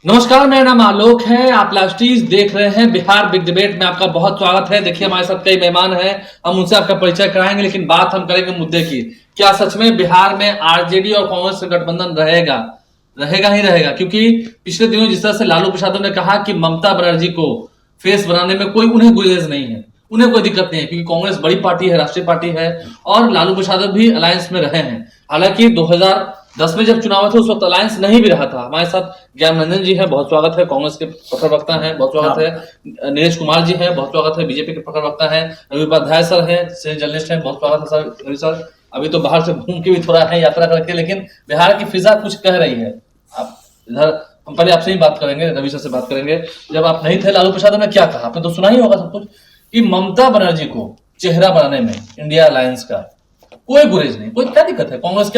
नमस्कार, मेरा नाम आलोक है। आप लास्टीज देख रहे हैं बिहार बिग डिबेट में। आपका बहुत स्वागत है। देखिए, हमारे साथ कई मेहमान हैं, हम उनसे आपका परिचय कराएंगे, लेकिन बात हम करेंगे मुद्दे की। क्या सच में बिहार में आरजेडी और कांग्रेस का गठबंधन रहेगा? रहेगा ही रहेगा, क्योंकि पिछले दिनों जिस तरह से लालू प्रसाद ने कहा कि ममता बनर्जी को फेस बनाने में कोई उन्हें गुरेज नहीं है, उन्हें कोई दिक्कत नहीं है, क्योंकि कांग्रेस बड़ी पार्टी है, राष्ट्रीय पार्टी है, और लालू प्रसाद भी अलायंस में रहे हैं। हालांकि 2010 में जब चुनाव थे उस वक्त अलायंस नहीं भी रहा था। हमारे साथ ज्ञान रंजन जी है, बहुत स्वागत है। कांग्रेस के प्रखर वक्ता हैं, बहुत स्वागत है। नीरज कुमार जी हैं, बहुत स्वागत है। बीजेपी के प्रखर वक्ता हैं। रवि उपाध्याय सर हैं, सीनियर जर्नलिस्ट हैं, बहुत स्वागत है सर। रवि सर अभी तो बाहर से घूम के भी थोड़ा है, यात्रा करके, लेकिन बिहार की फिजा कुछ कह रही है। आप इधर, हम पहले आपसे ही बात करेंगे, रवि सर से बात करेंगे। जब आप नहीं थे, लालू प्रसाद ने क्या कहा? आपने तो सुना ही होगा सब कुछ, कि ममता बनर्जी को चेहरा बनाने में इंडिया अलायंस का कोई गुरेज नहीं। कोई क्या दिक्कत है? कांग्रेस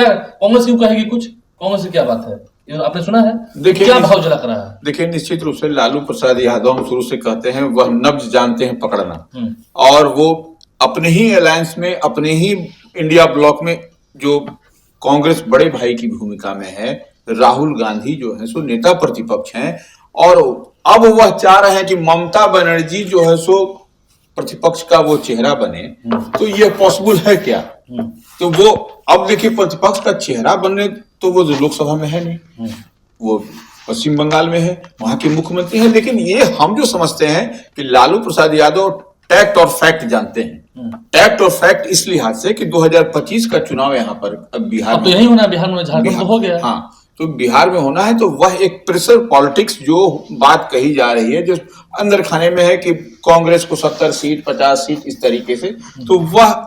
क्यों कहेगी कुछ? कांग्रेस की क्या बात है? ये आपने सुना है? देखिए, क्या भाव झलक रहा है? देखिए, निश्चित रूप से लालू प्रसाद यादव हम शुरू से कहते हैं वह नब्ज जानते हैं पकड़ना, और वो अपने ही अलायंस में, अपने ही इंडिया ब्लॉक में जो कांग्रेस बड़े भाई की भूमिका में है, राहुल गांधी जो है सो नेता प्रतिपक्ष हैं, और अब वह चाह रहे हैं कि ममता बनर्जी जो है सो प्रतिपक्ष का वो चेहरा बने। तो ये पॉसिबल है क्या? तो वो अब देखिए, प्रतिपक्ष का चेहरा बनने तो वो लोकसभा में है नहीं, वो पश्चिम बंगाल में है, वहां के मुख्यमंत्री हैं। लेकिन ये हम जो समझते हैं कि लालू प्रसाद यादव टैक्ट और फैक्ट जानते हैं। टैक्ट और फैक्ट इस लिहाज से कि 2025 का चुनाव यहाँ पर बिहार तो यही होना है। बिहार में, झारखंड तो हो गया। हाँ, तो बिहार में होना है। तो वह एक प्रेशर पॉलिटिक्स जो बात कही जा रही है, जो अंदर खाने में है कि कांग्रेस को 70 सीट 50 सीट इस तरीके से, तो वह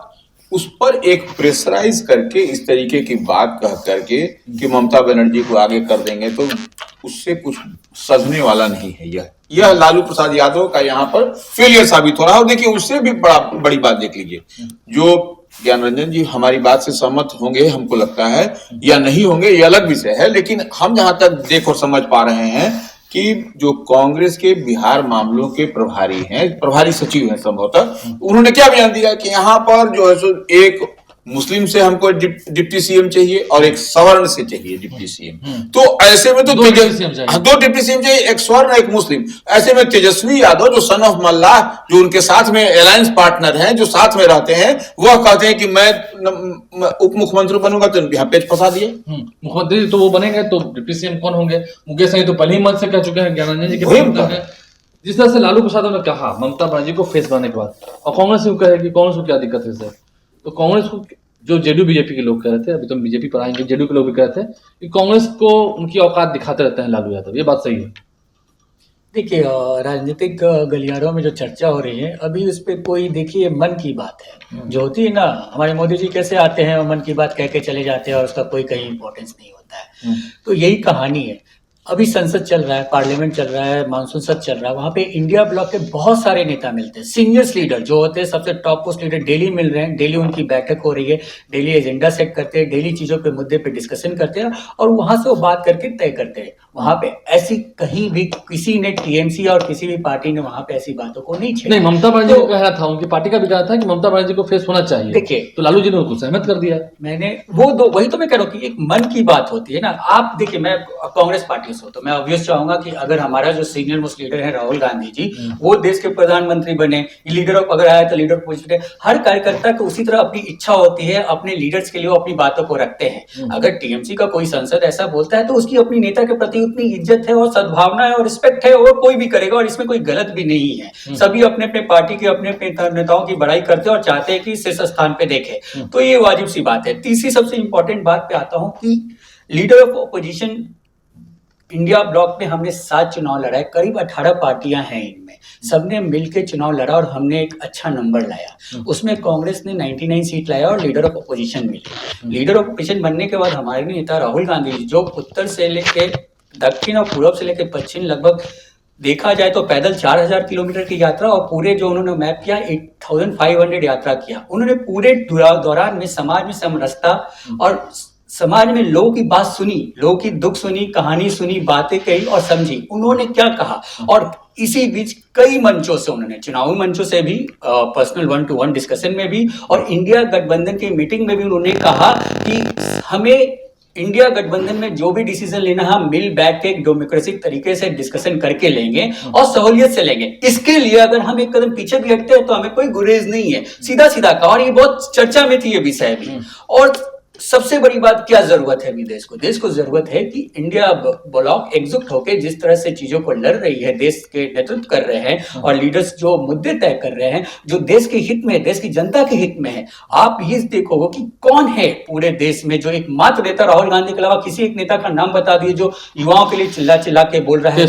उस पर एक प्रेशराइज करके इस तरीके की बात कह करके कि ममता बनर्जी को आगे कर देंगे, तो उससे कुछ सजने वाला नहीं है। यह लालू प्रसाद यादव का यहाँ पर फेलियर साबित हो रहा है। और देखिए, उससे भी बड़ी बात देख लीजिए, जो ज्ञान रंजन जी हमारी बात से सहमत होंगे हमको लगता है, या नहीं होंगे ये अलग विषय है, लेकिन हम जहां तक देख और समझ पा रहे हैं कि जो कांग्रेस के बिहार मामलों के प्रभारी हैं, प्रभारी सचिव हैं संभवतः, उन्होंने क्या बयान दिया कि यहाँ पर जो है सो एक मुस्लिम से हमको डिप्टी सीएम चाहिए और एक सवर्ण से चाहिए डिप्टी सीएम। तो ऐसे में तो दो डिप्टी सीएम चाहिए, एक स्वर्ण एक मुस्लिम। ऐसे में तेजस्वी यादव जो सन ऑफ मल्लाह, जो उनके साथ में अलायंस पार्टनर हैं, जो साथ में रहते हैं, वह कहते हैं कि मैं उप मुख्यमंत्री बनूंगा। तो यहाँ पेच फंसा दिए। मुख्यमंत्री तो वो बनेंगे, तो डिप्टी सीएम कौन होंगे? मुकेश साहनी तो पहले ही मंच से कह चुके हैं, ज्ञानरंजन जी के जिस तरह से लालू प्रसाद ने कहा ममता बनर्जी को फेस बनाने के बाद, और कांग्रेस को कहेगी, कांग्रेस को क्या दिक्कत है सर? तो कांग्रेस को, जो जेडीयू बीजेपी के लोग कह रहे थे, अभी तो बीजेपी पर आएंगे, जेडीयू के लोग भी कह रहे थे कि कांग्रेस को उनकी औकात दिखाते रहते हैं लालू यादव। ये बात सही है? देखिए, राजनीतिक गलियारों में जो चर्चा हो रही है अभी, उस पर कोई, देखिए, मन की बात है जो होती है ना। हमारे मोदी जी कैसे आते हैं और मन की बात कह के चले जाते हैं और उसका कोई कहीं इंपॉर्टेंस नहीं होता है। तो यही कहानी है। अभी संसद चल रहा है, पार्लियामेंट चल रहा है, मानसून सत्र चल रहा है, वहां पे इंडिया ब्लॉक के बहुत सारे नेता मिलते हैं। सीनियर्स लीडर जो होते हैं, सबसे टॉप पोस्ट लीडर डेली मिल रहे हैं, डेली उनकी बैठक हो रही है, डेली एजेंडा सेट करते हैं, डेली चीजों पे मुद्दे पे डिस्कशन करते हैं, और वहां से वो बात करके तय करते हैं। वहां पे ऐसी कहीं भी किसी ने, टीएमसी और किसी भी पार्टी ने वहां पे ऐसी बातों को नहीं छेड़ा। नहीं, ममता बनर्जी को कह रहा था, उनकी पार्टी का भी कहा था कि ममता बनर्जी को फेस होना चाहिए। देखिए, तो लालू जी ने उनको सहमत कर दिया। मैंने वही तो मैं कह रहा हूँ कि एक मन की बात होती है ना। आप देखिए, मैं कांग्रेस पार्टी से हूँ, तो मैं ऑब्वियस चाहूंगा कि अगर हमारा जो सीनियर मोस्ट लीडर है राहुल गांधी जी, वो देश के प्रधानमंत्री बने, लीडर ऑफ, अगर आया तो लीडर ऑफ पोजिशन है। हर कार्यकर्ता को उसी तरह अपनी इच्छा होती है, अपने लीडर्स के लिए अपनी बातों को रखते हैं। अगर टीएमसी का कोई सांसद ऐसा बोलता है तो उसकी अपनी नेता के प्रति उतनी इज्जत है और सद्भावना है और रिस्पेक्ट है, और कोई भी करेगा, और इसमें कोई गलत भी नहीं है। सभी अपने अपने पार्टी के, अपने अपने नेताओं की बड़ाई करते हैं और चाहते हैं कि शीर्ष स्थान पे देखे, तो ये वाजिब सी बात है। तीसरी सबसे इंपॉर्टेंट बात पे आता हूं कि leader of opposition India block में हमने 7 चुनाव लड़ाए, करीब 18 पार्टियां हैं इनमें, सबने मिलकर चुनाव लड़ा और हमने एक अच्छा नंबर लाया। उसमें कांग्रेस ने 99 सीट लाया और लीडर ऑफ अपोजिशन मिली। लीडर ऑफ अपोजिशन बनने के बाद हमारे नेता राहुल गांधी जी, जो उत्तर से लेके दक्षिण और पूर्व से लेकर पश्चिम, लगभग देखा जाए तो पैदल 4000 किलोमीटर की यात्रा, और पूरे जो उन्होंने मैप किया 8500 यात्रा किया उन्होंने। पूरे दौरान में समाज में समरसता और समाज में लोगों की बात सुनी, लोगों की दुख सुनी, कहानी सुनी, बातें कही और समझी उन्होंने क्या कहा। और इसी बीच कई मंचों से उन्होंने, चुनावी मंचों से भी, पर्सनल 1-to-1 डिस्कशन में भी, और इंडिया गठबंधन की मीटिंग में भी उन्होंने कहा कि हमें इंडिया गठबंधन में जो भी डिसीजन लेना हम मिल बैठ के एक डेमोक्रेटिक तरीके से डिस्कशन करके लेंगे और सहूलियत से लेंगे। इसके लिए अगर हम एक कदम पीछे भी हटते हैं तो हमें कोई गुरेज नहीं है, सीधा सीधा कहा। और ये बहुत चर्चा में थी ये विषय भी। और सबसे बड़ी बात क्या जरूरत है अभी देश को जरूरत है कि इंडिया ब्लॉक एकजुट होकर जिस तरह से चीजों को लड़ रही है, देश के नेतृत्व कर रहे हैं और लीडर्स जो मुद्दे तय कर रहे हैं जो देश के हित में है, देश की जनता के हित में है। आप ये देखोगे कि कौन है पूरे देश में जो एकमात्र नेता, राहुल गांधी के अलावा किसी एक नेता का नाम बता दिए जो युवाओं के लिए चिल्ला चिल्ला के बोल रहा है।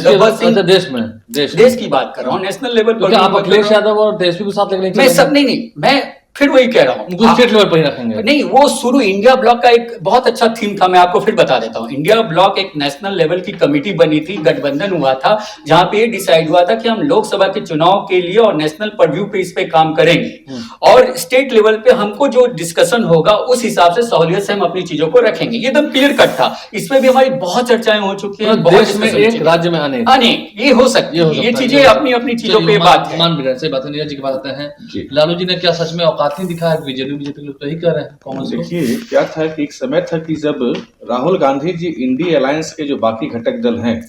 देश की बात कर रहा हूँ, नेशनल लेवल पर। आप अखिलेश यादव और तेजस्वी को साथ लेकर मैं सब नहीं, मैं फिर वही कह रहा हूँ, स्टेट लेवल पर ही रखेंगे। नहीं, वो शुरू इंडिया ब्लॉक का एक बहुत अच्छा थीम था, मैं आपको फिर बता देता हूँ। इंडिया ब्लॉक एक नेशनल लेवल की कमेटी बनी थी, गठबंधन हुआ था, जहां पे ये डिसाइड हुआ था कि हम लोकसभा के चुनाव के लिए और नेशनल परव्यू पे इस पे काम करेंगे और स्टेट लेवल पे हमको जो डिस्कशन होगा उस हिसाब से सहूलियत से हम अपनी चीजों को रखेंगे। ये एकदम क्लियर कट था। इसमें भी हमारी बहुत चर्चाएं हो चुकी है। देश में एक, राज्य में अनेक, ये हो सकती है, ये चीजें अपनी अपनी चीजों पे बात है। मान बिगड़ से बात है। नीरज जी की बात आते हैं, लालू जी ने क्या सच में औकात नहीं दिखा है? बीजेपी लोग तो यही कह रहे हैं कांग्रेस को। देखिए क्या था कि एक समय था कि जब राहुल गांधी जी इंडी अलायंस के जो बाकी घटक दल हैं,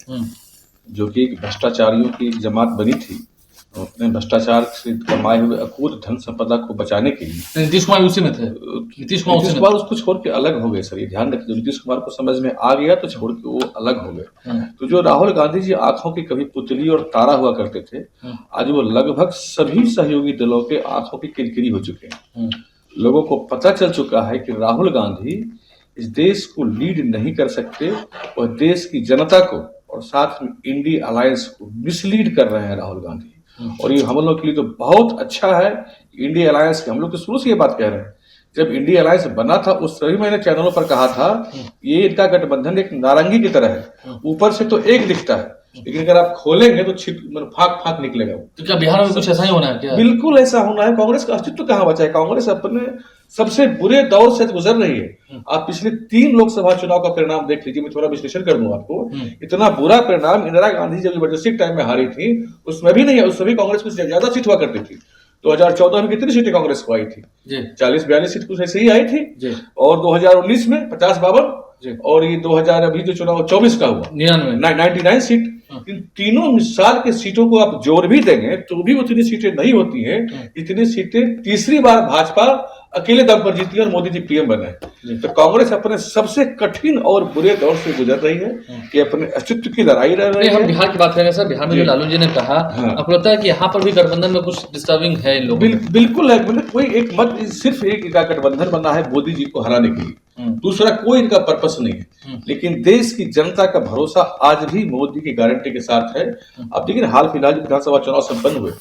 जो कि भ्रष्टाचारियों की एक जमात बनी थी, अपने भ्रष्टाचार से कमाए हुए अकूत धन संपदा को बचाने के लिए नीतीश कुमार उसी में थे। नीतीश कुमार उसको छोड़ के अलग हो गए। सर ये ध्यान रखिए, नीतीश कुमार को समझ में आ गया तो छोड़ के वो अलग हो गए। तो जो राहुल गांधी जी आंखों की कभी पुतली और तारा हुआ करते थे, आज वो लगभग सभी सहयोगी दलों के आंखों की किरकिरी हो चुके हैं। लोगों को पता चल चुका है कि राहुल गांधी इस देश को लीड नहीं कर सकते और देश की जनता को और साथ में इंडी अलायंस को मिसलीड कर रहे हैं राहुल गांधी। और ये हम लोग के लिए तो बहुत अच्छा है। इंडी अलायंस के हम लोग तो शुरू से ये बात कह रहे हैं, जब इंडी अलायंस बना था उस सभी मैंने चैनलों पर कहा था ये इनका गठबंधन एक नारंगी की तरह है, ऊपर से तो एक दिखता है लेकिन अगर आप खोलेंगे तो फाक फाक निकलेगा। तो क्या बिहार में कुछ ऐसा ही होना है क्या? बिल्कुल ऐसा होना है। कांग्रेस का अस्तित्व कहाँ बचा है? कांग्रेस अपने सबसे बुरे दौर से गुजर रही है। आप पिछले 3 लोकसभा चुनाव का परिणाम देख लीजिए, मैं थोड़ा विश्लेषण कर दूं आपको। इतना बुरा परिणाम इंदिरा गांधी जब जबरदस्ती टाइम में हारी थी उसमें भी नहीं है, उसमें भी कांग्रेस कुछ ज्यादा सीट हुआ करती थी। 2014 में कितनी सीटें कांग्रेस को आई थी? 40-42 सीट कुछ ऐसे ही आई थी। और 2019 में 50-52 और ये 2000 अभी जो चुनाव 24 का हुआ 99 सीट। इन तीनों साल के सीटों को आप जोड़ भी देंगे तो भी उतनी सीटें नहीं होती हैं। इतनी सीटें तीसरी बार भाजपा अकेले दम पर जीती और मोदी जी पीएम बने। तो कांग्रेस अपने सबसे कठिन और बुरे दौर से गुजर रही है कि अपने अस्तित्व की लड़ाई लड़ रही है। हम बिहार की बात करेंगे सर, बिहार में जो लालू जी ने कहा, आपको लगता है कि यहाँ पर भी गठबंधन में कुछ डिस्टर्बिंग है इन लोगों? बिल्कुल है। मतलब कोई एक मत, सिर्फ एक इनका गठबंधन बना है मोदी जी को हराने के लिए, दूसरा कोई इनका पर्पस नहीं है। लेकिन देश की जनता का भरोसा आज भी मोदी की गारंटी के साथ है। अब देखिए हाल फिलहाल विधानसभा चुनाव संपन्न हुए,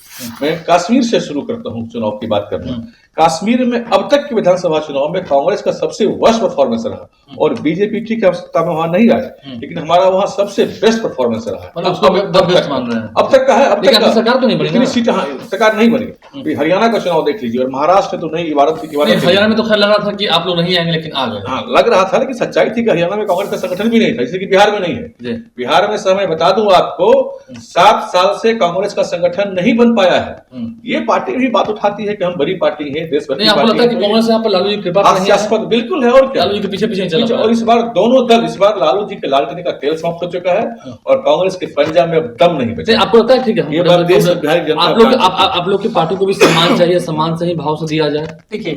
मैं कश्मीर से शुरू करता हूँ चुनाव की बात करना। कश्मीर में अब तक के विधानसभा चुनाव में कांग्रेस का सबसे वर्स्ट परफॉर्मेंस रहा और बीजेपी ठीक है सत्ता में वहां नहीं आए लेकिन हमारा वहां सबसे बेस्ट परफॉर्मेंस रहा। अब तक का है। अब तक सरकार तो नहीं बनी, सरकार नहीं बनी। हरियाणा का चुनाव देख लीजिए और महाराष्ट्र तो नहीं, इबारत हरियाणा में तो खैर लग रहा था कि आप लोग नहीं आएंगे लेकिन आ गए। हाँ लग रहा था, लेकिन सच्चाई थी कि हरियाणा में कांग्रेस का संगठन भी नहीं था, जैसे कि बिहार में नहीं है। बिहार में समय बता दूं आपको 7 साल से कांग्रेस का संगठन नहीं बन पाया है। ये पार्टी भी बात उठाती है कि हम बड़ी पार्टी है, देशभर की पार्टी है। कांग्रेस यहाँ पर लालू जी कृपा हास्यास्पद बिल्कुल है। और क्या लालू जी के पीछे पीछे चल। और इस बार दोनों दल, इस बार लालू जी के लाल किले का तेल समाप्त हो चुका है और कांग्रेस के पंजा में अब दम नहीं बचा। आपको लगता है ठीक है ये बात देश आप लोग की पार्टी को भी सम्मान चाहिए, सम्मान सही भाव से दिया जाए? देखिए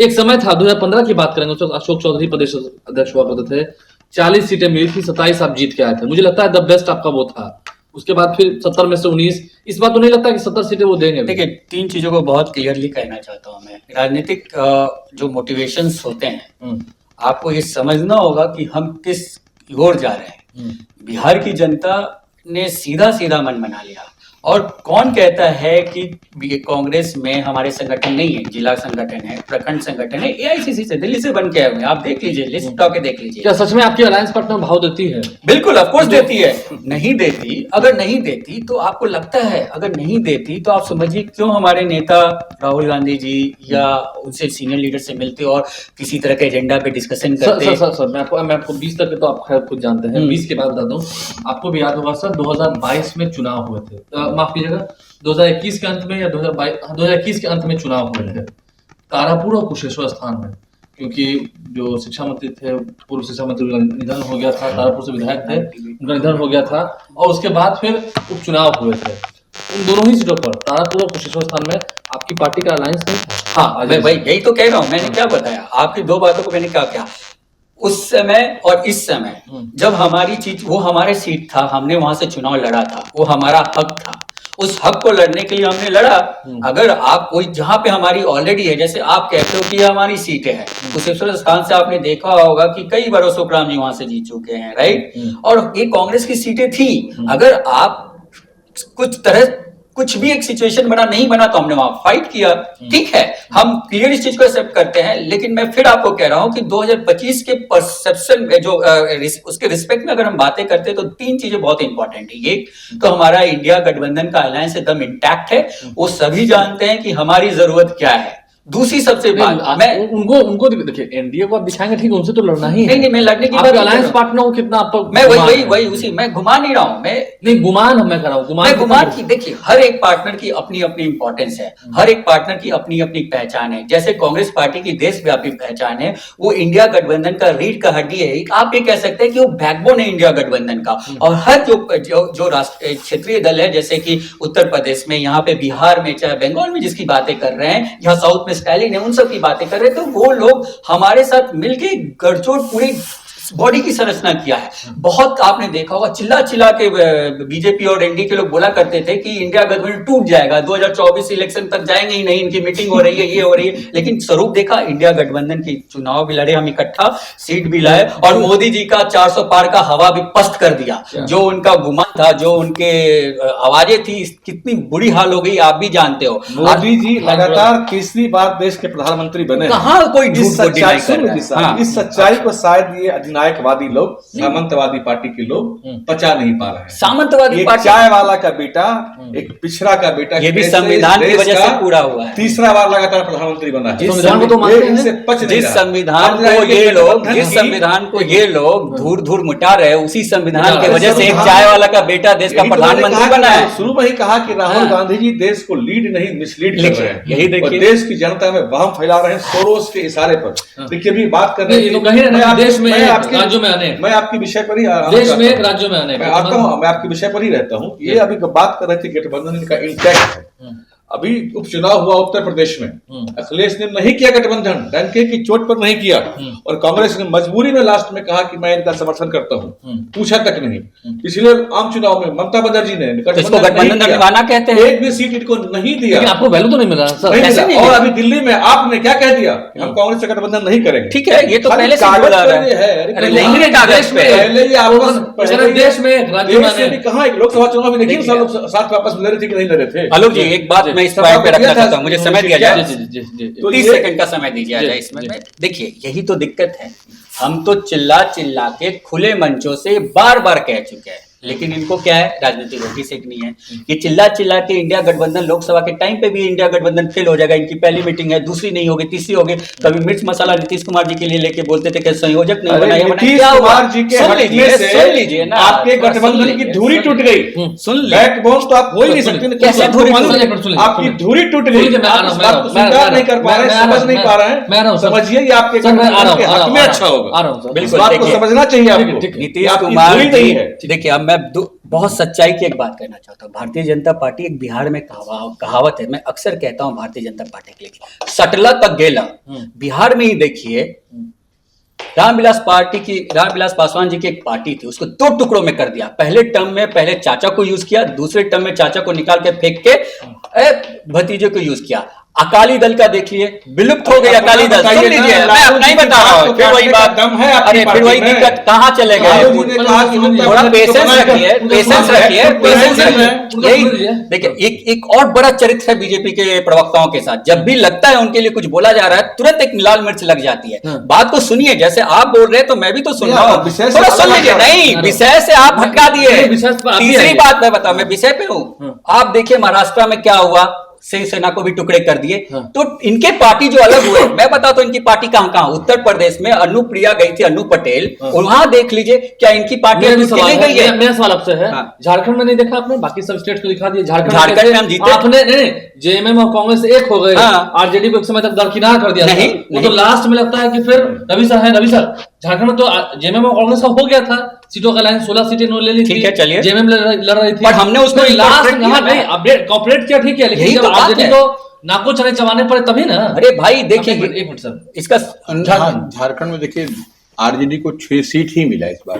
एक समय था 2015 की बात करेंगे, उस वक्त अशोक चौधरी प्रदेश अध्यक्ष हुआ करते थे, 40 सीटें मिली थी, 27 आप जीत के आए थे। मुझे लगता है द बेस्ट आपका वो था। उसके बाद फिर 70 में से 19। इस बार तो नहीं लगता कि 70 सीटें वो देंगे? देखिए 3 चीजों को बहुत क्लियरली कहना चाहता हूं मैं। राजनीतिक जो मोटिवेशंस होते हैं, आपको ये समझना होगा कि हम किस ओर जा रहे हैं। बिहार की जनता ने सीधा सीधा मन बना लिया। और कौन कहता है कि कांग्रेस में हमारे संगठन नहीं है? जिला संगठन है, प्रखंड संगठन है, एआईसीसी से दिल्ली से बन के आए हुए हैं। आप देख लीजिए, लिस्ट उठा के देख लीजिए। क्या सच में आपकी अलायंस पार्टनर भाव देती है? बिल्कुल, ऑफ कोर्स देती है। नहीं देती, अगर नहीं देती तो आपको लगता है, अगर नहीं देती तो आप समझिए क्यों हमारे नेता राहुल गांधी जी या उनसे सीनियर लीडर से मिलते और किसी तरह के एजेंडा पे डिस्कशन करते। सर मैं आपको 20 तक तो आप खैर खुद जानते हैं। 20 के बाद बता दूं, आपको भी याद होगा सर 2022 में चुनाव हुए थे, माफ कीजिएगा 2021 के अंत में या 2021 के अंत में चुनाव हुए थे तारापुर और कुशेश्वर स्थान में। क्योंकि जो शिक्षा मंत्री थे, पूर्व शिक्षा मंत्री का निधन हो गया था, तारापुर से विधायक थे, उनका निधन हो गया था, और उसके बाद फिर उपचुनाव हुए थे उन दोनों ही सीटों पर, तारापुर और कुशेश्वर स्थान में आपकी पार्टी का अलायंस है। हाँ, मैं भाई यही तो कह रहा हूँ, मैंने क्या बताया आपकी दो बातों को, मैंने क्या क्या उस समय और इस समय जब हमारी चीज, वो हमारे सीट था, हमने वहां से चुनाव लड़ा था, वो हमारा हक था, उस हक को लड़ने के लिए हमने लड़ा। अगर आप कोई जहां पे हमारी ऑलरेडी है, जैसे आप कहते हो कि ये हमारी सीटें हैं, कुशेश्वर स्थान से आपने देखा होगा कि कई बार अशोक जी वहां से जीत चुके हैं, राइट, और ये कांग्रेस की सीटें थी। अगर आप कुछ भी एक सिचुएशन बना नहीं बना तो हमने वहां फाइट किया, ठीक है, हम क्लियर इस चीज को एक्सेप्ट करते हैं। लेकिन मैं फिर आपको कह रहा हूं कि 2025 के परसेप्शन में जो उसके रिस्पेक्ट में अगर हम बातें करते हैं तो तीन चीजें बहुत इंपॉर्टेंट है। एक तो हमारा इंडिया गठबंधन का अलायंस एकदम इंटैक्ट है, वो सभी जानते हैं कि हमारी जरूरत क्या है। दूसरी सबसे बात, मैं उनको देखिए, एनडीए को आप दिखाएंगे, ठीक, उनसे तो लड़ना ही है। नहीं, मैं लड़ने की बात, अलायंस पार्टनर को कितना आप, मैं वही उसी, मैं घुमा नहीं रहा हूं, मैं नहीं गुमान मैं कर रहा हूं, गुमान की, देखिए हर एक पार्टनर की अपनी अपनी इंपॉर्टेंस है, हर एक पार्टनर की अपनी अपनी पहचान है। जैसे कांग्रेस पार्टी की देशव्यापी पहचान है, वो इंडिया गठबंधन का रीढ़ का हड्डी है, आप ये कह सकते हैं कि वो बैकबोन है इंडिया गठबंधन का। और हर जो राष्ट्रीय क्षेत्रीय दल है, जैसे कि उत्तर प्रदेश में, यहाँ पे बिहार में, चाहे बंगाल में जिसकी बातें कर रहे हैं, यहाँ साउथ में स्टालिन है, उन सब की बातें कर रहे हैं, तो वो लोग हमारे साथ मिलके गठजोड़ पूरी बॉडी की संरचना किया है। बहुत आपने देखा होगा, चिल्ला चिल्ला के बीजेपी और एनडीए के लोग बोला करते थे कि इंडिया गठबंधन टूट जाएगा, 2024 इलेक्शन तक जाएंगे ही नहीं, इनकी मीटिंग हो रही है, ये हो रही है। लेकिन स्वरूप देखा, इंडिया गठबंधन की चुनाव भी लड़े हम इकट्ठा, सीट भी लाए, और मोदी जी का 400 पार का हवा भी पस्त कर दिया। जो उनका गुमान था, जो उनके आवाजें थी, कितनी बुरी हाल हो गई आप भी जानते हो। मोदी जी लगातार तीसरी बार देश के प्रधानमंत्री बने, कहाँ कोई झूठ को डिनाई कर रहा है। हाँ, इस सच्चाई को शायद ये अधिनायकवादी लोग, सामंतवादी पार्टी के लोग पचा नहीं पा रहे हैं। सामंतवादी पार्टी, चाय वाला का बेटा, एक पिछड़ा का बेटा, ये भी संविधान की वजह से पूरा हुआ है। तीसरा बार लगातार प्रधानमंत्री बना है। संविधान को तो मानते हैं, जिस संविधान को ये लोग धूर धूर मिटा रहे हैं, उसी संविधान की वजह से एक चाय वाला का बेटा देश का प्रधानमंत्री बना है। शुरू में ही कहा कि राहुल गांधी जी देश को लीड नहीं मिसलीड कर रहे हैं, यही देखिए, देश की जनता में वहम फैला रहे हैं सोरोस के इशारे पर। देखिए अभी बात कर रहे हैं देश में, राज्यों में, मैं आपकी विषय पर ही देश में, राज्यों में आने, मैं आता हूँ, मैं आपके विषय पर ही रहता हूँ। ये अभी बात कर रहे थे गठबंधन का इंटैक्ट है। अभी उपचुनाव हुआ उत्तर प्रदेश में, अखिलेश ने नहीं किया गठबंधन, डंके की चोट पर नहीं किया, और कांग्रेस ने मजबूरी में लास्ट में कहा कि मैं इनका समर्थन करता हूं, पूछा तक नहीं। पिछले आम चुनाव में ममता बनर्जी ने गठबंधन निभाना कहते हैं, एक भी सीट इनको नहीं दिया। आपको वैल्यू तो नहीं मिला सर, नहीं मिला। और अभी दिल्ली में आपने क्या कह दिया, हम कांग्रेस से गठबंधन नहीं करेंगे। ठीक है, ये तो पहले से कागज है, देश में, राज्यों में कहा लोकसभा चुनाव में देखिए सब लोग साथ वापस लड़ रहे थे कि नहीं लड़ रहे थे। आलोक जी, एक बात मैं इस पॉइंट पे रखना चाहता हूं, मुझे समय दिया जाए, तो 30 सेकंड का समय दीजिए जाए इसमें। देखिए यही तो दिक्कत है, हम तो चिल्ला चिल्ला के खुले मंचों से बार बार कह चुके हैं, लेकिन इनको क्या है, राजनीतिक रोटी सेकनी है कि चिल्ला चिल्ला के इंडिया गठबंधन लोकसभा के टाइम पे भी इंडिया गठबंधन फेल हो जाएगा, इनकी पहली मीटिंग है, दूसरी नहीं होगी, तीसरी होगी। कभी मिर्च मसाला नीतीश कुमार जी के लिए लेके बोलते थे कि संयोजक नहीं बनाया, नीतीश कुमार जी के हटने से सुन लीजिए ना, आपके गठबंधन की धुरी टूट गई। सुन लीजिए, बैकबोन तो आप हो ही नहीं सकते, कैसे धुरी, आपकी धुरी टूट गई, स्वीकार नहीं कर पा रहे, समझ नहीं पा रहे हैं। समझिए ये आपके हक में अच्छा होगा, बिल्कुल बात को समझना चाहिए आपको। नीतीश कुमार जी, देखिए अब मैं बहुत सच्चाई की एक बात कहना चाहता हूँ। भारतीय जनता पार्टी, एक बिहार में कहावत है, मैं अक्सर कहता हूँ भारतीय जनता पार्टी के लिए, सटला तक गेला। बिहार में ही देखिए, रामविलास पासवान जी की एक पार्टी थी, उसको 2 टुकड़ों में कर दिया। पहले टर्म में पहले चाचा को यूज किया, दूसरे टर्म में चाचा को निकाल के फेंक के भतीजे को यूज किया। अकाली दल का देखिए, विलुप्त हो गई अकाली दल। सुन लीजिए, मैं अपना ही बता रहा हूँ, फिर वही बात, अरे फिर वही दिक्कत, कहाँ चले गए? थोड़ा पेशेंस रखिए, पेशेंस रखिए, पेशेंस रखिए। यही देखिए, एक और बड़ा चरित्र है बीजेपी के प्रवक्ताओं के साथ, जब भी लगता है उनके लिए कुछ बोला जा रहा है, तुरंत एक लाल मिर्च लग जाती है। बात को सुनिए, जैसे आप बोल रहे हैं तो मैं भी तो सुन रहा हूँ, थोड़ा सुन लीजिए। नहीं, विषय से आप भटका दिए। तीसरी बात मैं बताऊं, मैं विषय पे हूँ। आप देखिए महाराष्ट्र में क्या हुआ, शिवसेना को भी टुकड़े कर दिए। हाँ। तो इनके पार्टी जो अलग हुए, मैं बताता हूं इनकी पार्टी कहां उत्तर प्रदेश में अनुप्रिया गई थी, अनु पटेल, और वहां देख लीजिए क्या इनकी पार्टी मेरा भी चली सवाल गई है। है, मेरा सवाल आपसे है, हाँ। झारखंड में नहीं देखा आपने, बाकी सब स्टेट को दिखा दिया। झारखंड में हम जीते। आपने नहीं, जेएमएम और कांग्रेस एक हो गए, हाँ। आरजेडी को एक समय तक दरकिनार कर दिया था। नहीं, वो तो नहीं। लास्ट में लगता है कि फिर रवि सर झारखंड में तो जेएमएम और कांग्रेस का हो गया था, सीटों का लाइन 16 सीटें इन्होंने ले ली थी। ठीक है, चलिए। जेएमएम लड़ रही थी, पर हमने उसको लास्ट incorporate किया नहीं अपडेट कॉर्पोरेट किया, ठीक है, लेकिन यही जब तो बात आरजेडी है। को नाको चने चबाने पड़े तभी ना। अरे भाई देखिए, एक मिनट सर, इसका झारखंड में देखिए आरजेडी को 6 सीट ही मिला इस बार,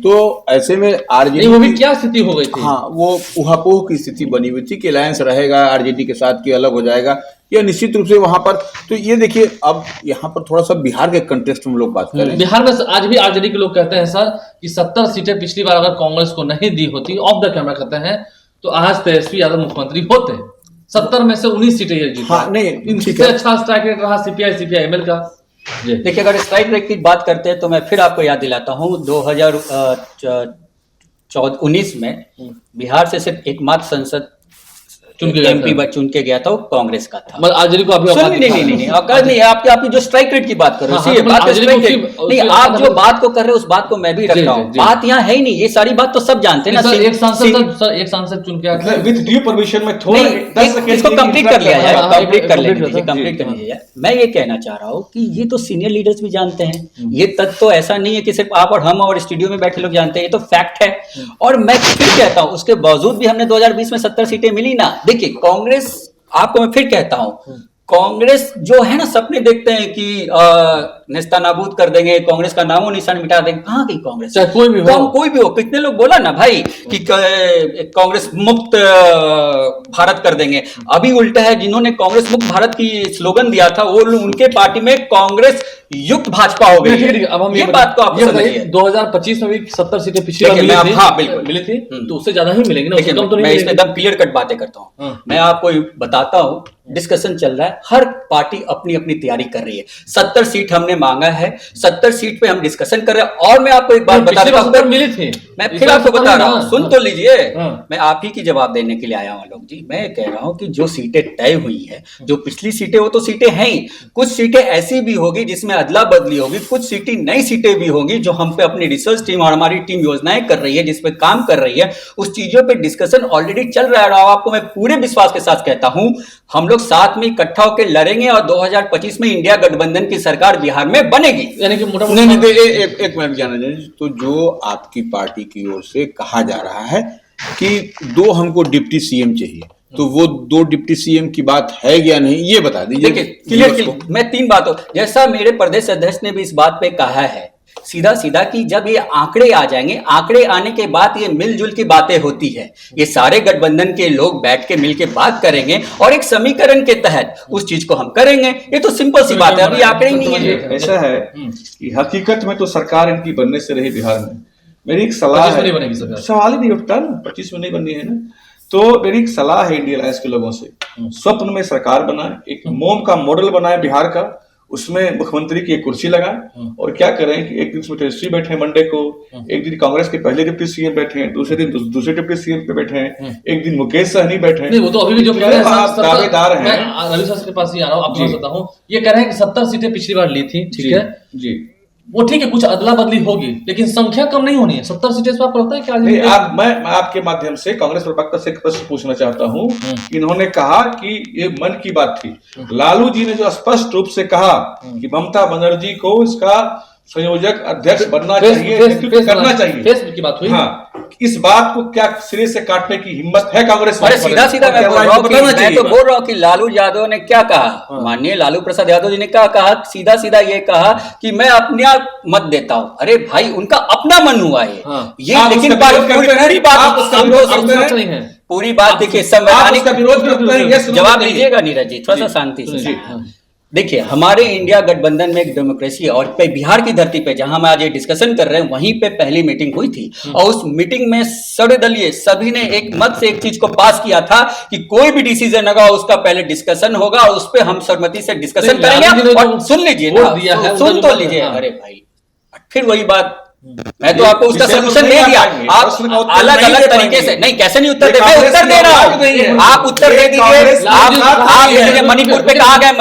तो ऐसे में आरजेडी नहीं वो भी क्या स्थिति हो गई थी। हाँ, वो उहापोह की स्थिति बनी हुई थी कि अलायंस रहेगा आरजेडी के साथ कि अलग हो जाएगा, या निश्चित रूप से वहां पर। तो ये देखिए अब यहाँ पर थोड़ा सा बिहार के कंटेक्स्ट में हम लोग बात करें। बिहार में आज भी आरजेडी के लोग कहते हैं सर कि 70 सीटें पिछली बार अगर कांग्रेस को नहीं दी होती, ऑफ द कैमरा कहते हैं, तो आज तेजस्वी यादव मुख्यमंत्री होते। 70 में से 19 सीटें ये जीता। हाँ, नहीं, ठीक इनसे है। अच्छा स्ट्राइक रेट रहा सीपीआई-एमएल का। जी। देखिए, अगर स्ट्राइक रेट की बात करते हैं तो मैं फिर आपको याद दिलाता हूं 2019 में बिहार से सिर्फ एकमात्र सांसद चुन के गया एमपी था। चुन के गया था, वो कांग्रेस का था। मतलब आरजेडी को अभी सुन, नहीं औकात नहीं है आपकी, आपकी जो स्ट्राइक रेट की बात कर रहे हो, हाँ, ये हाँ, बात तो strike आरजेडी rate- को नहीं, उसकी- आप जो बात को कर रहे हो उस बात को मैं भी रख जी, रहा जी, हूँ। जी। बात यहाँ है ही नहीं, ये सारी बात तो सब जानते हैं ना। सर एक सांसद चुन के आते हैं। विद ड्यू परमिशन में थोड़ा नहीं, 10 सेकंड इसको कंप्लीट कर लिया जाए, हाँ, कंप्लीट कर complete लेने कर दीजिए, दो। कंप्लीट जी, कर लीजिए। मैं ये कहना चाह रहा हूँ कि ये तो सीनियर लीडर्स भी जानते हैं, ये तथ्य तो ऐसा नहीं है कि सिर्फ आप और हम और स्टूडियो में बैठे लोग जानते हैं, ये तो फैक्ट है। और मैं फिर कहता हूँ, उसके बावजूद भी हमने 2020 में 70 सीटें मिली ना। देखिए कांग्रेस, आपको मैं फिर कहता हूं, कांग्रेस जो है ना, सपने देखते हैं कि नेस्तानाबूद कर देंगे, कांग्रेस का नामो निशान मिटा देंगे। कहां गई कांग्रेस? चाहे कोई भी हो। कोई भी हो, कितने लोग बोला ना भाई कि कांग्रेस मुक्त भारत कर देंगे। अभी उल्टा है, जिन्होंने कांग्रेस मुक्त भारत की स्लोगन दिया था वो उनके पार्टी में कांग्रेस युक्त भाजपा हो गई ठीक है, है। अब हम ये बात को आप समझिए। 2025 में भी 70 सीटें पिछली बार देखिए, मिली मैं थी। हाँ, बिल्कुल। मिली थी, तो उससे ज्यादा ही मिलेंगे ना, उससे देखिए, कम तो नहीं मैं इसमें मिलेंगे। एकदम क्लियर कट बातें करता हूँ। हाँ। मैं आपको बताता हूँ, डिस्कशन चल रहा है, हर पार्टी अपनी अपनी तैयारी कर रही है। 70 सीट हमने मांगा है, 70 सीट पे हम डिस्कशन कर रहे हैं। और मैं आपको एक बात बता पिछली बार दूं, 70 मिली थी। मैं इस फिर बार आपको 70 बता रहा ना। हूँ, सुन तो लीजिए। हाँ। मैं आप ही की जवाब देने के लिए आया हूँ लोग जी। मैं कह रहा हूँ कि जो सीटें तय हुई है, जो पिछली सीटें, वो तो सीटें हैं ही। कुछ सीटें ऐसी भी होगी जिसमें अदला बदली होगी, कुछ सीटें नई सीटें भी होंगी जो हम पे अपनी रिसर्च टीम और हमारी टीम योजनाएं कर रही है, जिस पे काम कर रही है। उस चीजों पे डिस्कशन ऑलरेडी चल रहा है। और आपको मैं पूरे विश्वास के साथ कहता हूं, हम लोग साथ में इकट्ठा होकर लड़ेंगे और 2025 में इंडिया गठबंधन की सरकार बिहार में बनेगी। यानी कि मोटा नहीं नहीं, एक मिनट जाना चाहिए। तो जो आपकी पार्टी की ओर से कहा जा रहा है कि 2 हमको डिप्टी सीएम चाहिए, तो वो 2 डिप्टी सीएम की बात है या नहीं, ये बता दीजिए। देखिए क्लियर, मैं 3 बातों, जैसा मेरे प्रदेश अध्यक्ष ने भी इस बात पे कहा है सीधा सीधा कि जब ये आंकड़े आ जाएंगे, आंकड़े आने के बाद ये मिलजुल की बातें होती है। ये सारे गठबंधन के लोग बैठ के मिलके बात करेंगे और एक समीकरण के तहत उस चीज को हम करेंगे। ये तो सिंपल सी बात है, अभी आंकड़े ही नहीं है। ऐसा है कि हकीकत में तो सरकार इनकी बनने से रही बिहार में। मेरी एक सलाह 25 में है, नहीं बनेगी सरकार। सवाल ही नहीं उठता ना, 25 में नहीं बननी है ना। तो मेरी एक सलाह है इंडिया अलायंस के लोगों से, स्वप्न में सरकार बनाए, एक मोम का मॉडल बनाए बिहार का, उसमें मुख्यमंत्री की एक कुर्सी लगाए और क्या करें कि एक दिन उसमें तेजस्वी बैठे मंडे को, एक दिन कांग्रेस के पहले डिप्टी सीएम बैठे हैं, दूसरे दिन दूसरे डिप्टी सीएम पे बैठे हैं, एक दिन मुकेश सहनी बैठे हैं। नहीं, वो तो अभी भी जो कह रहे हैं आप दावेदार हैं। मैं रवि सर के पास ही आ रहा हूँ, आपको बताता हूँ। ये कह रहे हैं कि 70 सीटें पिछली बार ली थी, ठीक है जी, वो ठीक है, कुछ अदला बदली होगी, लेकिन संख्या कम नहीं होनी है। 70 सीटें से आपको लगता है क्या? नहीं, मैं आपके माध्यम से कांग्रेस प्रवक्ता से एक प्रश्न पूछना चाहता हूं। इन्होंने कहा कि ये मन की बात थी, लालू जी ने जो स्पष्ट रूप से कहा कि ममता बनर्जी को इसका संयोजक अध्यक्ष बनना चाहिए, नेतृत्व करना चाहिए, फेसबुक की बात हुई। हाँ, इस बात को क्या सिरे से काटने की हिम्मत है कांग्रेस में? अरे सीधा सीधा मैं बोल रहा हूँ कि बताना मैं चाहिए। तो बोल रहा हूँ कि लालू यादव ने क्या कहा, माननीय लालू प्रसाद यादव जी ने क्या कहा, सीधा सीधा ये कहा कि मैं अपने आप मत देता हूँ। अरे भाई, उनका अपना मन हुआ है ये, आप लेकिन उसका विरोध करते हैं, पूरी बात आप उसका विरोध करते हैं। नहीं है। पूरी बात देखिए, आप संवैधानिक उसका विरोध करते हैं, ये सुनो जवाब नहीं। दीजिएगा नीरज जी, थोड़ा सा शांति से। देखिए, हमारे इंडिया गठबंधन में एक डेमोक्रेसी है और पे बिहार की धरती पे जहां हम आज ये डिस्कशन कर रहे हैं, वहीं पे पहली मीटिंग हुई थी और उस मीटिंग में सर्वदलीय सभी ने एक मत से एक चीज को पास किया था कि कोई भी डिसीजन होगा उसका पहले डिस्कशन होगा और उस पर हम सहमति से डिस्कशन करेंगे। और सुन लीजिए ना, सुन तो लीजिए। अरे भाई, फिर वही बात मैं तो आपको उसका विषय पर सोल्यूशन नहीं दे आ दिया। पाएंगे। आप प्रश्न का उत्तर अलग नहीं अलग दे तरीके पाएंगे। से नहीं, कैसे नहीं उत्तर ये दे, मैं कांग्रेस उत्तर की दे रहा आवाज नहीं है। हूँ, आप उत्तर दे ये दीजिए। कांग्रेस आप ये देखिए मणिपुर पे कहा गए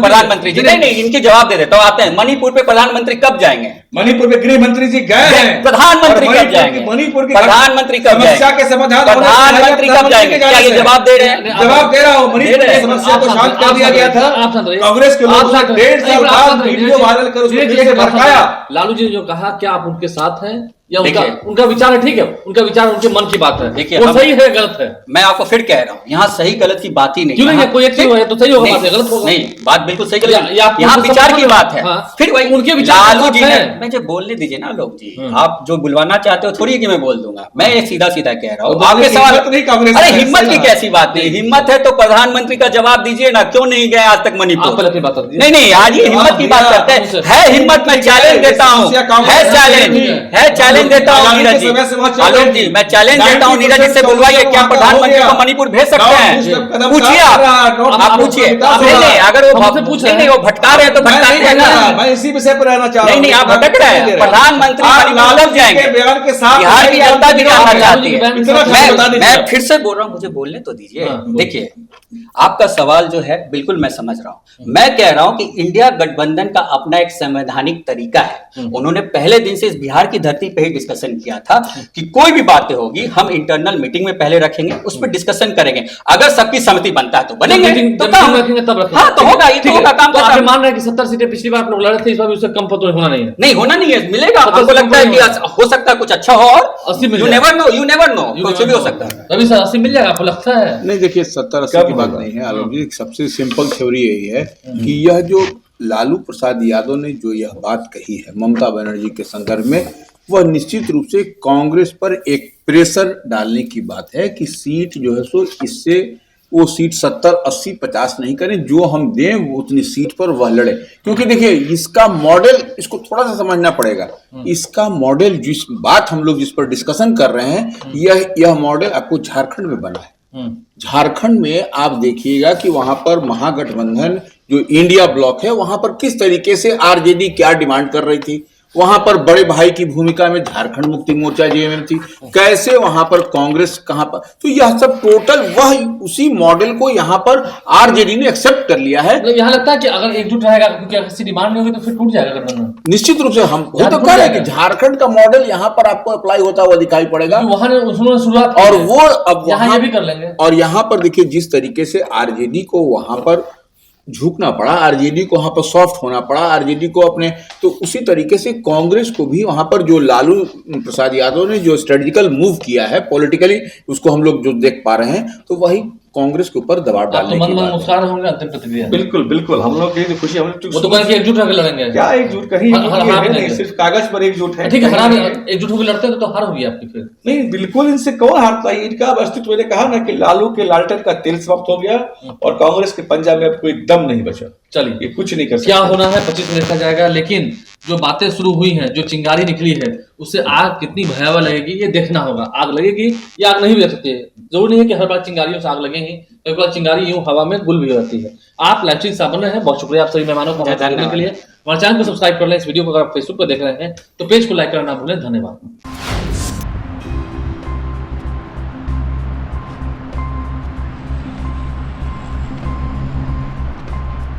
प्रधानमंत्री जी, नहीं, नहीं इनके जवाब दे देता हूँ, आते हैं मणिपुर पे प्रधानमंत्री कब जाएंगे? मणिपुर में गृह मंत्री जी गए हैं। प्रधानमंत्री और कब जाएंगे? मणिपुर की प्रधानमंत्री कब समस्या जाएंगे? के समाधान होने से प्रधानमंत्री पहले कब जाएंगे? क्या ये जवाब दे रहे हैं? जवाब दे रहा हूँ। मणिपुर दे रहे की हैं। समस्या को आप शांत कर दिया गया था। आप शांत रहिए। कांग्रेस के लोगों ने 1.5 साल बाद वीडियो वायरल कर उसको फिर से भड़काया। लालू जी ने जो कहा, क्या आप उनके साथ हैं या उनका देखिए। उनका विचार है? ठीक है, उनका विचार उनके मन की बात है, देखिए, वो हम- सही है गलत है? मैं आपको फिर कह रहा हूँ, यहाँ सही गलत की बात ही नहीं। क्यों नहीं है? यहाँ- कोई एक चीज है तो सही होगा, नहीं, बात है गलत होगा। नहीं, बात बिल्कुल सही या- गलत या आपको यहाँ तो विचार समझ की में- बात है। हाँ। फिर वही उनके विचार लालू के जी साथ ने, हैं। मुझे बोलने दीजिए ना लोग जी, आप जो बुलवाना चाहते हो थोड़ी है कि मैं बोल दूंगा, मैं ये सीधा सीधा कह रहा हूँ। तो आपके हिम्मत सवाल नहीं कांग्रेस अरे में, हिम्मत की सही कैसी बात नहीं, हिम्मत है तो प्रधानमंत्री का जवाब दीजिए ना, क्यों नहीं गए आज तक आप मणिपुर? पहले अपनी बात कर दीजिए। नहीं नहीं, आज ये हिम्मत की बात करते हैं, है हिम्मत, मैं चैलेंज देता हूँ, है चैलेंज, है चैलेंज देता हूँ नीरज जी, आलोक जी, मैं चैलेंज देता हूँ नीरज जी से, बुलवाइए, क्या प्रधानमंत्री को मणिपुर भेज सकते हैं? पूछिए आप पूछिए। नहीं नहीं, अगर वो हमसे पूछ रहे हैं। नहीं वो भटका रहे हैं तो भटकाते हैं ना। मैं इसी विषय पर रहना चाह रहा हूँ। नहीं नहीं, आप भटक रहे हैं। प्रधानमंत्री मणिपुर कब जाएंगे? बयान के साथ बिहार की जनता भी जानना चाहती है। इतना बता दीजिए। मैं फिर से बोल रहा हूँ, मुझे बोलने तो दीजिए। हाँ, बोलिए। देखिए, आपका सवाल जो है बिल्कुल मैं समझ रहा हूँ। मैं कह रहा हूँ कि इंडिया गठबंधन का अपना एक संवैधानिक तरीका है। उन्होंने पहले दिन से इस बिहार की धरती पे ही डिस्कशन किया था कि कोई भी बातें होगी हम इंटरनल मीटिंग में पहले रखेंगे, उस पर डिस्कशन करेंगे, अगर सबकी सहमति बनता है तो बनेंगे, तो जब काम रखेंगे तब रखेंगे। हाँ तो होगा, ये तो ठीक है। होगा काम। तो तो आप ये मान रहे हैं कि 70 सीटें पिछली बार आप लोग लड़े थे, इस बार भी उससे कम तो होना नहीं है? नहीं होना नहीं है, मिलेगा। तो हमको तो लगता है नहीं कि होगा। हो सकता है कुछ अच्छा हो, और 80 मिल यू जाए। नेवर नो, कुछ भी हो सकता है। रवि सर 80 मिल जाएगा आपको लगता है? नहीं, देखिए 70-80 कब की बात होगा? नहीं है आलोक जी। सबसे सिंपल थ्योरी यही है कि यह जो लालू प्रसाद यादव ने जो यह बात कही है ममता बनर्जी के संदर्भ में, वह निश्चित रूप से कांग्रेस पर एक प्रेशर डालने की बात है कि सीट जो है सो इससे वो सीट 70, 80, 50 नहीं करें, जो हम दें वो उतनी सीट पर वह लड़े। क्योंकि देखिए इसका मॉडल, इसको थोड़ा सा समझना पड़ेगा। इसका मॉडल जिस बात हम लोग जिस पर डिस्कशन कर रहे हैं, यह मॉडल आपको झारखंड में बना है। झारखंड में आप देखिएगा कि वहां पर महागठबंधन जो इंडिया ब्लॉक है, वहां पर किस तरीके से आरजेडी क्या डिमांड कर रही थी। वहां पर बड़े भाई की भूमिका में झारखंड मुक्ति मोर्चा जेएमएम थी, कैसे वहां पर कांग्रेस कहां पर, तो यह सब टोटल वह उसी मॉडल को यहां पर आरजेडी ने एक्सेप्ट कर लिया है। मतलब यहाँ लगता है कि अगर एकजुट रहेगा, क्योंकि अगर किसी डिमांड नहीं होगी तो फिर टूट जाएगा गठबंधन। निश्चित रूप से हम वो तो कह रहे हैं कि झारखंड का मॉडल यहां पर आपको अप्लाई होता हुआ दिखाई पड़ेगा, वहां ने उन्होंने शुरुआत की और है। वो अब यहाँ वहां ये भी कर लेंगे। और यहाँ पर देखिए जिस तरीके से आरजेडी को वहां पर झुकना पड़ा, आरजेडी को वहां पर सॉफ्ट होना पड़ा, आरजेडी को अपने, तो उसी तरीके से कांग्रेस को भी वहां पर जो लालू प्रसाद यादव ने जो स्ट्रेटेजिकल मूव किया है पॉलिटिकली, उसको हम लोग जो देख पा रहे हैं, तो वही कांग्रेस के ऊपर दबाव आप तो डालने मन की मन बात है। मुस्कुरा रहे होंगे अंतिम प्रतिक्रिया। बिल्कुल बिल्कुल, हम लोग की खुशी, हम लोग वो तो कहें कि एकजुट होकर लड़ेंगे। क्या एकजुट, कहीं हर- हर- हर- नहीं, सिर्फ कागज पर एकजुट है। ठीक है, हरा कहीं- एकजुट होकर लड़ते हैं तो हार होगी आपकी फिर। नहीं, बिल्कुल इनसे कौन हारता है? इनका अस्तित्व, मैंने कहा ना कि लालू के लालटेन का तेल समाप्त हो गया और कांग्रेस के पंजाब में अब कोई दम नहीं बचा। चलिए, ये कुछ नहीं कर क्या सकता। होना है 25 में देखा जाएगा, लेकिन जो बातें शुरू हुई हैं, जो चिंगारी निकली है, उससे आग कितनी भयावह लगेगी ये देखना होगा। आग लगेगी या आग नहीं भी लग सकती है, जरूरी नहीं है कि हर बार चिंगारियों से आग लगेगी, एक बार चिंगारी यूं हवा में गुल भी हो जाती है। आप लाइव स्ट्रीम सामने हैं, बहुत शुक्रिया आप सभी मेहमानों का हमारे देखने के लिए। हमारे चैनल को सब्सक्राइब कर लें। इस वीडियो को अगर आप फेसबुक पर देख रहे हैं तो पेज को लाइक करना ना भूलें। धन्यवाद।